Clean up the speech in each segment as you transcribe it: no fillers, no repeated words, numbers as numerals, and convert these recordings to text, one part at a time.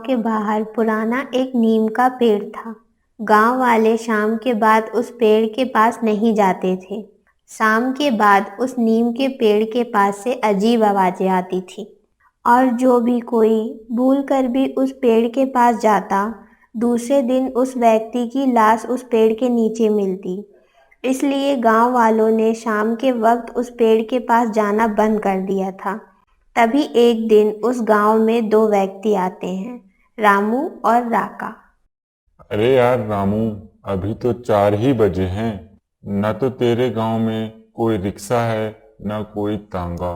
के बाहर पुराना एक नीम का पेड़ था। गांव वाले शाम के बाद उस पेड़ के पास नहीं जाते थे। शाम के बाद उस नीम के पेड़ के पास से अजीब आवाजें आती थी, और जो भी कोई भूल कर भी उस पेड़ के पास जाता, दूसरे दिन उस व्यक्ति की लाश उस पेड़ के नीचे मिलती। इसलिए गांव वालों ने शाम के वक्त उस पेड़ के पास जाना बंद कर दिया था। तभी एक दिन उस गांव में दो व्यक्ति आते हैं, रामू और राका। अरे यार रामू, अभी तो 4 ही बजे हैं। न तो तेरे गांव में कोई रिक्शा है, न कोई तांगा।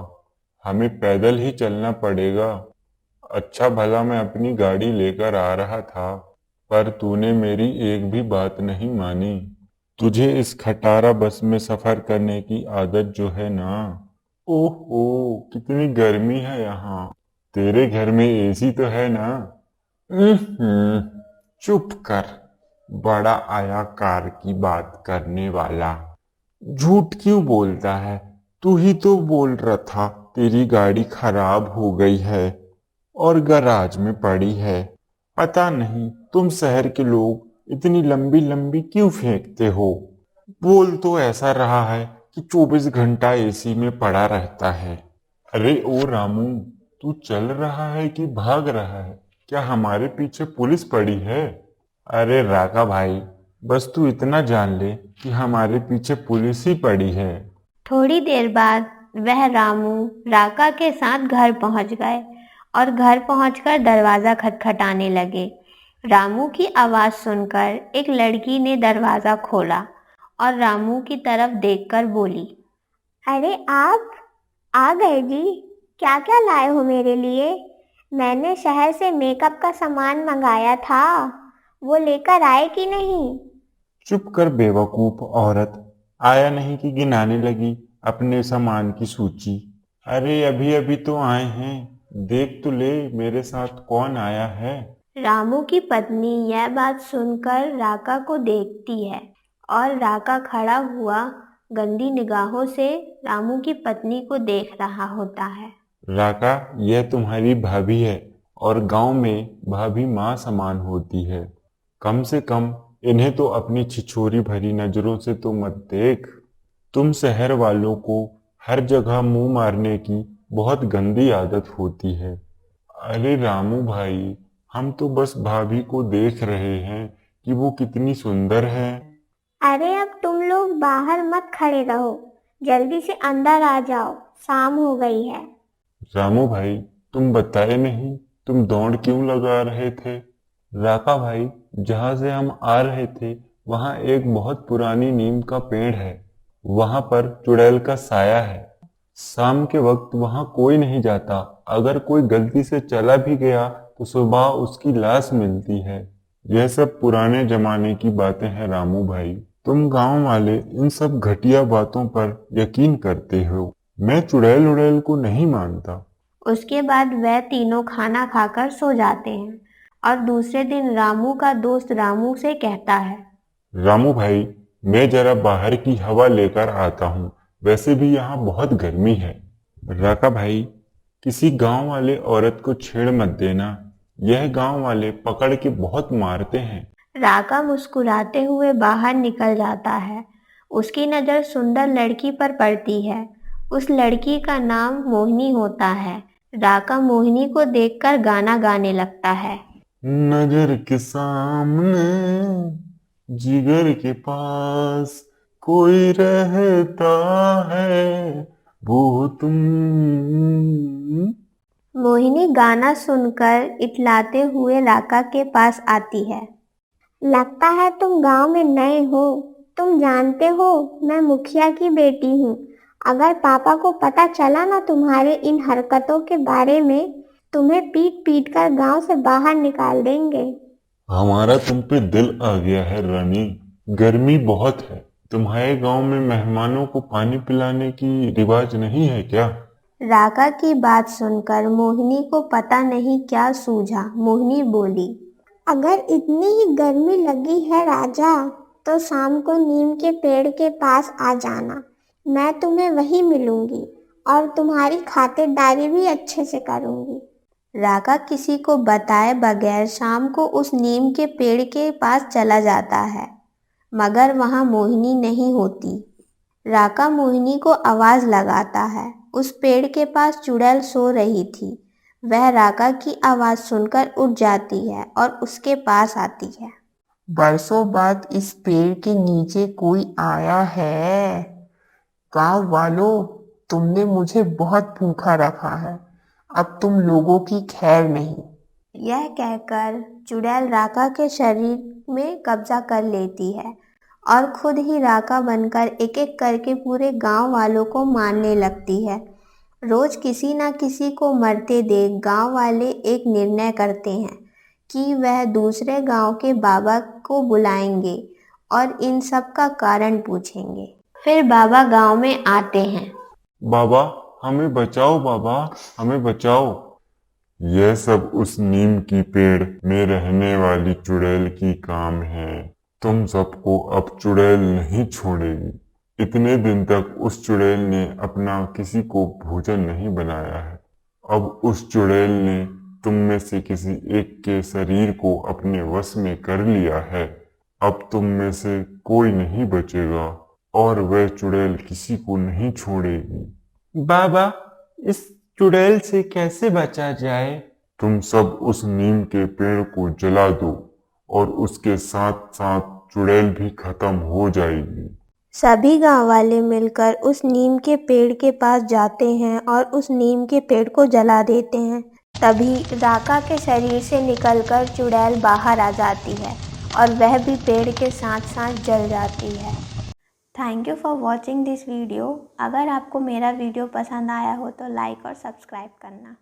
हमें पैदल ही चलना पड़ेगा। अच्छा भला मैं अपनी गाड़ी लेकर आ रहा था, पर तूने मेरी एक भी बात नहीं मानी। तुझे इस खटारा बस में सफर करने की आदत जो है ना। ओहो, कितनी गर्मी है यहाँ। तेरे घर में एसी तो है ना? चुप कर, बड़ा आया कार की बात करने वाला। झूठ क्यों बोलता है? तू ही तो बोल रहा था तेरी गाड़ी खराब हो गई है और गराज में पड़ी है। पता नहीं तुम शहर के लोग इतनी लंबी लंबी क्यों फेंकते हो। बोल तो ऐसा रहा है कि 24 घंटा एसी में पड़ा रहता है। अरे ओ रामू, तू चल रहा है कि भाग रहा है? क्या हमारे पीछे पुलिस पड़ी है? अरे राका भाई, बस तू इतना जान ले कि हमारे पीछे पुलिस ही पड़ी है। थोड़ी देर बाद वह रामू राका के साथ घर पहुंच गए और घर पहुंचकर दरवाजा खटखटाने लगे। रामू की आवाज सुनकर एक लड़की ने दरवाजा खोला और रामू की तरफ देखकर बोली, अरे आप आ गए जी। क्या क्या लाए हो मेरे लिए? मैंने शहर से मेकअप का सामान मंगाया था, वो लेकर आए कि नहीं? चुप कर बेवकूफ औरत, आया नहीं कि गिनाने लगी अपने सामान की सूची। अरे अभी अभी तो आए हैं, देख तो ले मेरे साथ कौन आया है। रामू की पत्नी यह बात सुनकर राका को देखती है और राका खड़ा हुआ गंदी निगाहों से रामू की पत्नी को देख रहा होता है। राका, यह तुम्हारी भाभी है और गांव में भाभी माँ समान होती है। कम से कम इन्हें तो अपनी छिछोरी भरी नजरों से तो मत देख। तुम शहर वालों को हर जगह मुंह मारने की बहुत गंदी आदत होती है। अरे रामू भाई, हम तो बस भाभी को देख रहे हैं कि वो कितनी सुंदर है। अरे अब तुम लोग बाहर मत खड़े रहो, जल्दी से अंदर आ जाओ, शाम हो गई है। रामू भाई, तुम बताए नहीं तुम दौड़ क्यों लगा रहे थे? राका भाई, जहां से हम आ रहे थे वहां एक बहुत पुरानी नीम का पेड़ है। वहां पर चुड़ैल का साया है। शाम के वक्त वहां कोई नहीं जाता। अगर कोई गलती से चला भी गया तो सुबह उसकी लाश मिलती है। यह सब पुराने जमाने की बातें हैं रामू भाई। तुम गांव वाले इन सब घटिया बातों पर यकीन करते हो। मैं चुड़ैल उड़ैल को नहीं मानता। उसके बाद वह तीनों खाना खाकर सो जाते हैं और दूसरे दिन रामू का दोस्त रामू से कहता है, रामू भाई, मैं जरा बाहर की हवा लेकर आता हूँ। वैसे भी यहाँ बहुत गर्मी है। राका भाई, किसी गांव वाले औरत को छेड़ मत देना। यह गांव वाले पकड़ के बहुत मारते हैं। राका मुस्कुराते हुए बाहर निकल जाता है। उसकी नज़र सुंदर लड़की पर पड़ती है। उस लड़की का नाम मोहिनी होता है। राका मोहिनी को देखकर गाना गाने लगता है। नजर के सामने, जिगर के पास कोई रहता है, वो तुम। मोहिनी गाना सुनकर इतलाते हुए राका के पास आती है। लगता है तुम गांव में नए हो। तुम जानते हो मैं मुखिया की बेटी हूँ। अगर पापा को पता चला ना तुम्हारे इन हरकतों के बारे में, तुम्हें पीट पीट कर गांव से बाहर निकाल देंगे। हमारा तुम पे दिल आ गया है रानी। गर्मी बहुत है। तुम्हारे गांव में मेहमानों को पानी पिलाने की रिवाज नहीं है क्या? राका की बात सुनकर मोहिनी को पता नहीं क्या सूझा। मोहिनी बोली, अगर इतनी ही गर्मी लगी है राजा, तो शाम को नीम के पेड़ के पास आ जाना। मैं तुम्हें वहीं मिलूंगी और तुम्हारी खातिरदारी भी अच्छे से करूंगी। राका किसी को बताए बगैर शाम को उस नीम के पेड़ के पास चला जाता है, मगर वहाँ मोहिनी नहीं होती। राका मोहिनी को आवाज़ लगाता है। उस पेड़ के पास चुड़ैल सो रही थी। वह राका की आवाज़ सुनकर उठ जाती है और उसके पास आती है। बरसों बाद इस पेड़ के नीचे कोई आया है। गाँव वालों, तुमने मुझे बहुत भूखा रखा है। अब तुम लोगों की खैर नहीं। यह कहकर चुड़ैल राका के शरीर में कब्जा कर लेती है और खुद ही राका बनकर एक एक करके पूरे गांव वालों को मारने लगती है। रोज किसी न किसी को मरते देख गांव वाले एक निर्णय करते हैं कि वह दूसरे गांव के बाबा को बुलाएंगे और इन सब का कारण पूछेंगे। फिर बाबा गांव में आते हैं। बाबा, हमें बचाओ, बाबा हमें बचाओ। यह सब उस नीम की पेड़ में रहने वाली चुड़ैल की काम है। तुम सबको अब चुड़ैल नहीं छोड़ेगी। इतने दिन तक उस चुड़ैल ने अपना किसी को भोजन नहीं बनाया है। अब उस चुड़ैल ने तुम में से किसी एक के शरीर को अपने वश में कर लिया है। अब तुम में से कोई नहीं बचेगा और वह चुड़ैल किसी को नहीं छोड़ेगी। बाबा, इस चुड़ैल से कैसे बचा जाए? तुम सब उस नीम के पेड़ को जला दो और उसके साथ साथ चुड़ैल भी खत्म हो जाएगी। सभी गांव वाले मिलकर उस नीम के पेड़ के पास जाते हैं और उस नीम के पेड़ को जला देते हैं। तभी राका के शरीर से निकलकर चुड़ैल बाहर आ जाती है और वह भी पेड़ के साथ साथ जल जाती है। Thank you for watching this video. अगर आपको मेरा वीडियो पसंद आया हो तो लाइक और सब्सक्राइब करना।